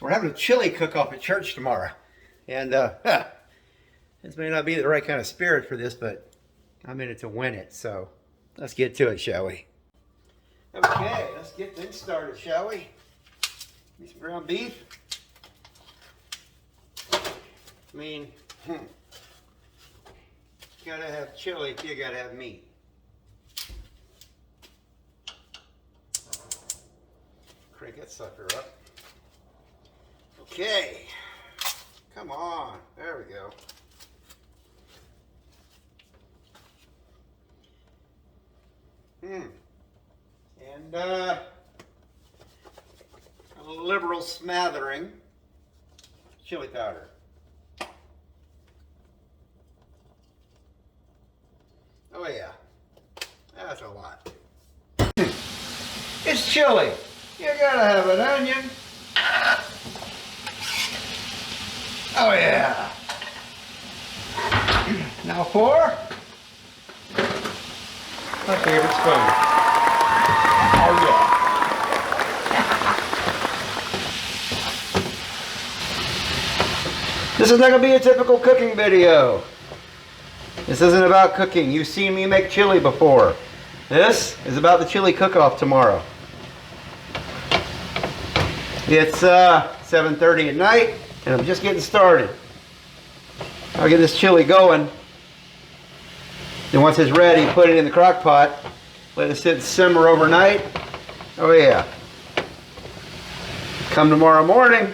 We're having a chili cook-off at church tomorrow. And this may not be the right kind of spirit for this, but I'm in it to win it. So let's get to it, shall we? Okay, let's get things started, shall we? Need some ground beef. I mean, you gotta have chili, you gotta have meat. Crank that sucker up. Okay, come on, there we go. And a liberal smattering chili powder. Oh yeah, that's a lot. It's chili. You gotta have an onion. Oh yeah. Now for my favorite spoon. Oh yeah. This is not gonna be a typical cooking video. This isn't about cooking. You've seen me make chili before. This is about the chili cook-off tomorrow. It's 7:30 at night, and I'm just getting started. I'll get this chili going. Then once it's ready, put it in the crock pot. Let it sit and simmer overnight. Oh yeah. Come tomorrow morning,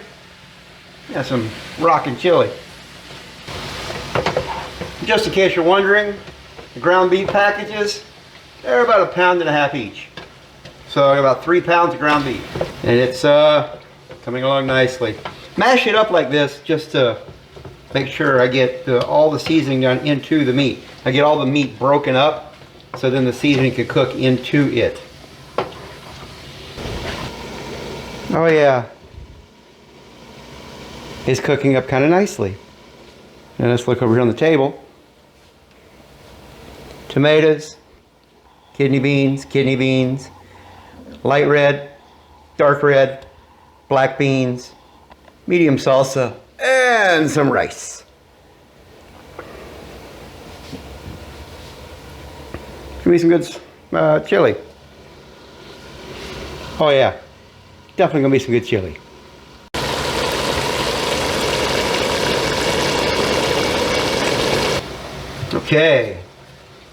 got some rockin' chili. Just in case you're wondering, the ground beef packages, they're about 1.5 pounds each. So I got about 3 pounds of ground beef. And it's coming along nicely. Mash it up like this just to make sure I get all the seasoning done into the meat. I get all the meat broken up so then the seasoning can cook into it. Oh yeah. It's cooking up kind of nicely. And let's look over here on the table. Tomatoes, kidney beans, light red, dark red, black beans, medium salsa, and some rice. Give me some good chili. Oh yeah, definitely gonna be some good chili. Okay,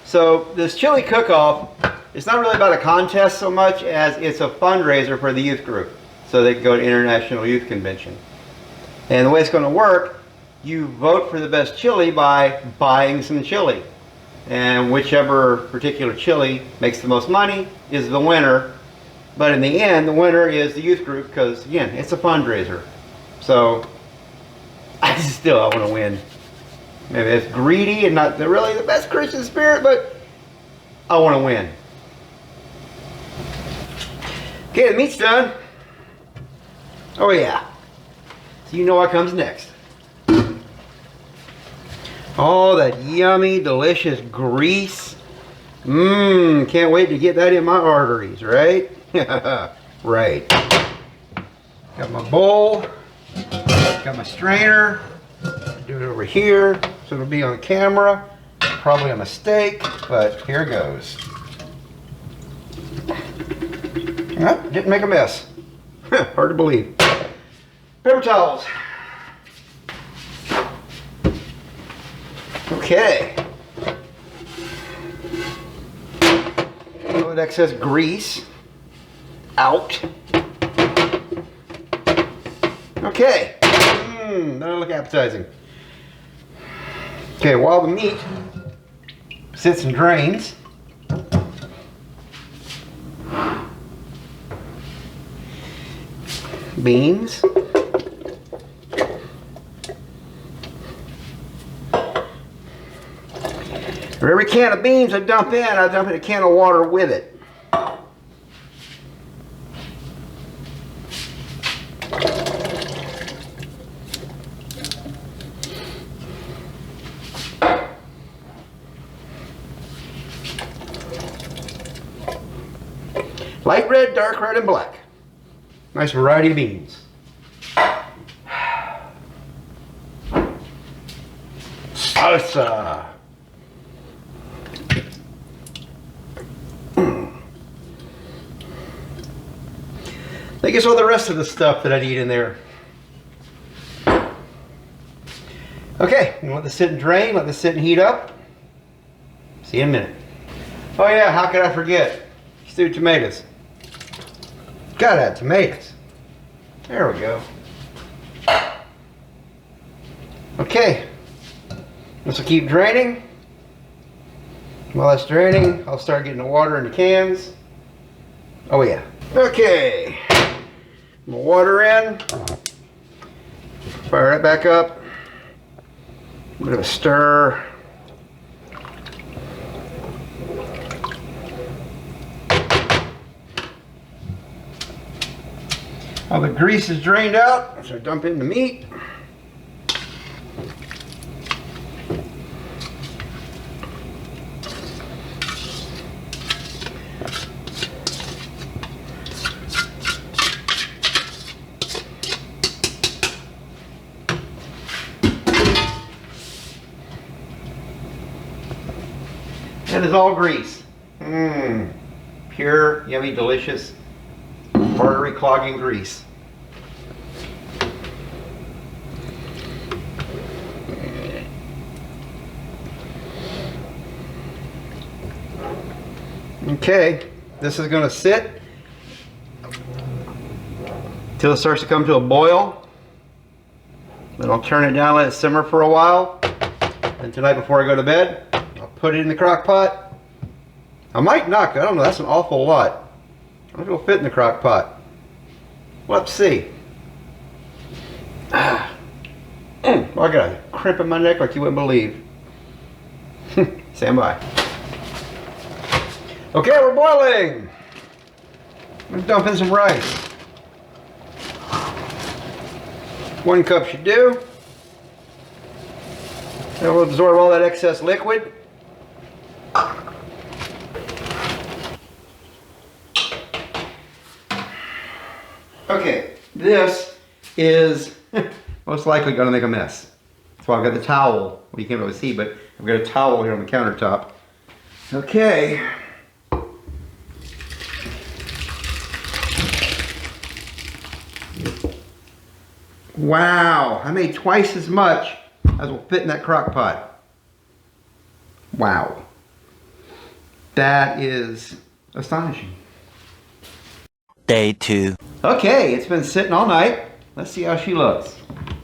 so this chili cook-off, it's not really about a contest so much as it's a fundraiser for the youth group so they can go to International Youth Convention. And the way it's going to work, you vote for the best chili by buying some chili. And whichever particular chili makes the most money is the winner. But in the end, the winner is the youth group because, again, it's a fundraiser. So, I want to win. Maybe it's greedy and not really the best Christian spirit, but I want to win. Okay, the meat's done. Oh yeah. So you know what comes next. Oh, that yummy, delicious grease. Can't wait to get that in my arteries, right? Right. Got my bowl. Got my strainer. Do it over here so it'll be on camera. Probably a mistake, but here goes. Oh, didn't make a mess. Hard to believe. Paper towels. Okay. All that excess grease out. Okay. That'll look appetizing. Okay, while the meat sits and drains, beans, for every can of beans I dump in a can of water with it. Light red, dark red, and black. Nice variety of beans. salsa. I think it's all the rest of the stuff that I need in there. Okay, you let this sit and drain, let this sit and heat up. See you in a minute. Oh yeah, how could I forget? Stewed tomatoes. Gotta have tomatoes. There we go. Okay, this will keep draining. While that's draining, I'll start getting the water in the cans. Oh yeah. Okay, more water in. Fire that back up. A bit of a stir. All the grease is drained out, so I dump in the meat. That is all grease. Pure, yummy, delicious, artery clogging grease. Okay, this is going to sit until it starts to come to a boil. Then I'll turn it down, let it simmer for a while. And tonight before I go to bed, I'll put it in the crock pot. I might not, I don't know, that's an awful lot. I don't know if it'll fit in the crock pot. Let's see. Well, I got a crimp in my neck like you wouldn't believe. Stand by. Okay, we're boiling. Let's dump in some rice. 1 cup should do. That will absorb all that excess liquid. Okay, this is most likely going to make a mess. That's why I've got the towel. Well, you can't really see, but I've got a towel here on the countertop. Okay. Wow, I made twice as much as will fit in that crock pot. Wow. That is astonishing. Day 2. Okay, it's been sitting all night. Let's see how she looks.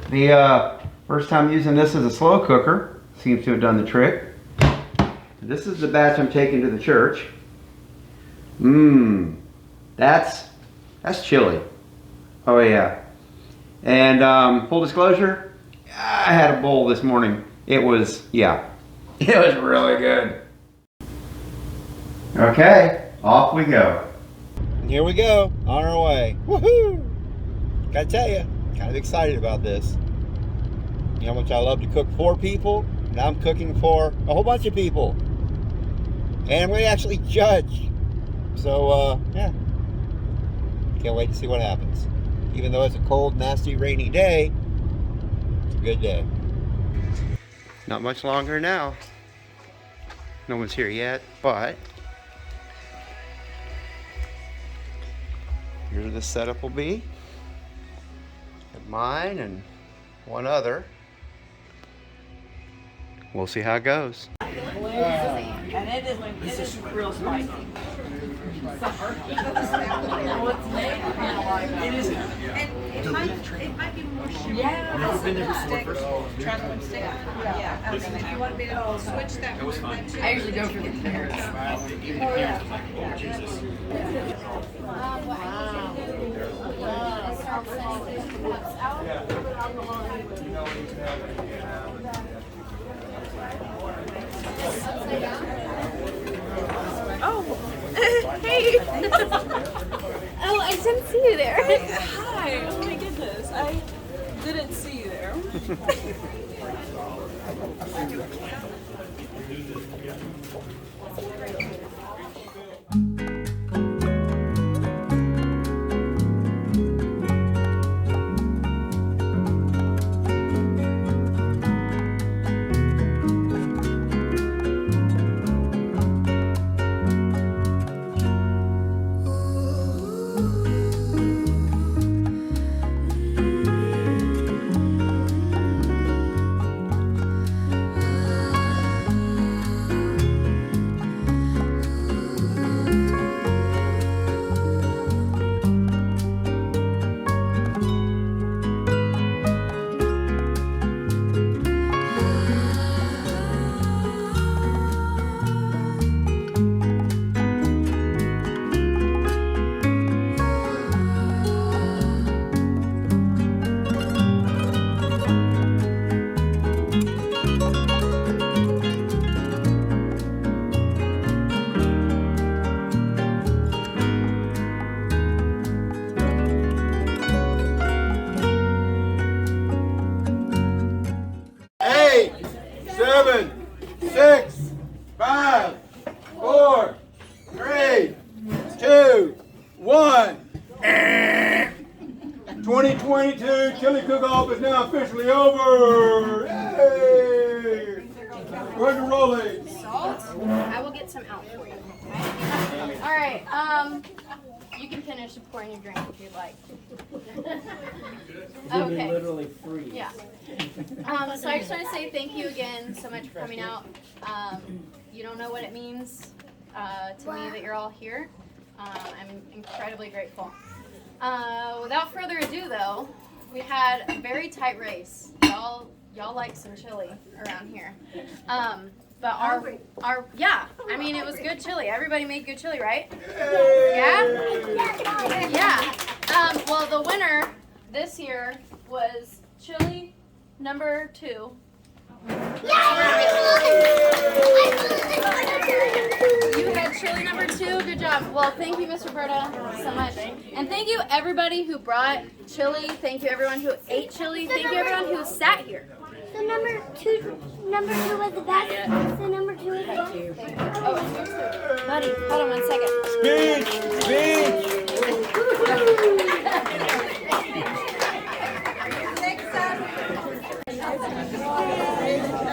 The first time using this as a slow cooker seems to have done the trick. This is the batch I'm taking to the church. That's chili. Oh yeah. And full disclosure, I had a bowl this morning. It was, yeah, it was really good. Okay, off we go. And here we go, on our way. Woohoo! Gotta tell you, kind of excited about this. You know how much I love to cook for people. Now I'm cooking for a whole bunch of people. And I'm going to actually judge. So, yeah. Can't wait to see what happens. Even though it's a cold, nasty, rainy day, it's a good day. Not much longer now. No one's here yet, but here the setup will be. Got mine and one other. We'll see how it goes. And it is real spicy. It is. And it might be more sugar. Yeah. Traveling stick. Yeah. And if you want to be able to switch that one, then too. I usually go for the carrots. Oh yeah. Jesus. Oh, hey! Oh, I didn't see you there. Hi! Oh my goodness, I didn't see you there. is now officially over. Yay! We're going to roll it. Salt. I will get some out for you. Okay? All right. You can finish pouring your drink if you'd like. Okay. Literally free. Yeah. So I just want to say thank you again so much for coming out. You don't know what it means to me that you're all here. I'm incredibly grateful. Without further ado, though, we had a very tight race. Y'all like some chili around here. But yeah, I mean, it was good chili. Everybody made good chili, right? Yeah? Yeah. Well, the winner this year was chili number 2. You had chili number 2. Good job. Well, thank you, Mr. Berta, so much. And thank you, everybody who brought chili. Thank you, everyone who ate chili. Thank you, everyone who sat here. So number two was the best. So number 2 is the best. Oh, buddy, hold on 1 second.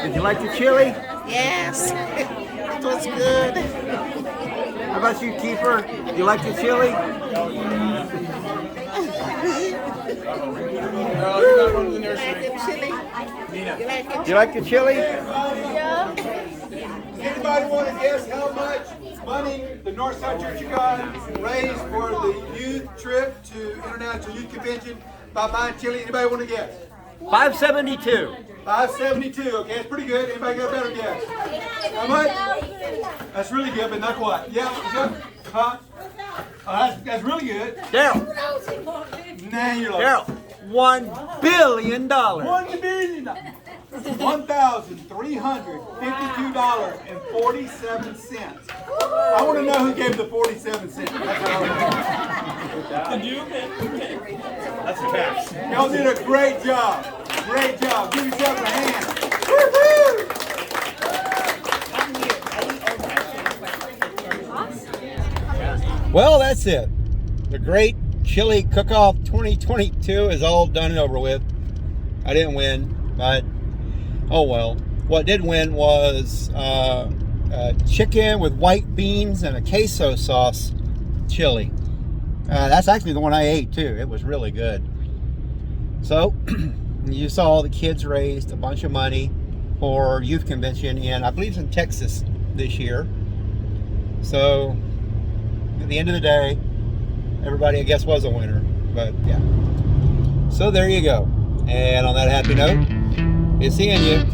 Did you like the chili? Yes, it was good. How about you, Keeper? Did you like the chili? You like it? Did you like the chili? Yeah. Anybody want to guess how much money the Northside Church of God raised for the youth trip to International Youth Convention by buying chili? Anybody want to guess? 572. 572. Okay, that's pretty good. Anybody got a better guess? How much? That's really good, but not quite. Yeah. Huh? Oh, that's really good. Daryl. Nah, you're like Daryl. $1 billion. $1 billion. $1,352.47. I want to know who gave the 47 cents. That's what I want to know. That's the cash. Y'all did a great job. Great job. Give yourself a hand. Well, that's it. The great Chili Cookoff 2022 is all done and over with. I didn't win, but oh well. What did win was chicken with white beans and a queso sauce chili. That's actually the one I ate too. It was really good. So you saw the kids raised a bunch of money for youth convention in, I believe it's in Texas this year. So at the end of the day, everybody I guess was a winner, but yeah. So there you go. And on that happy note, it's seeing you.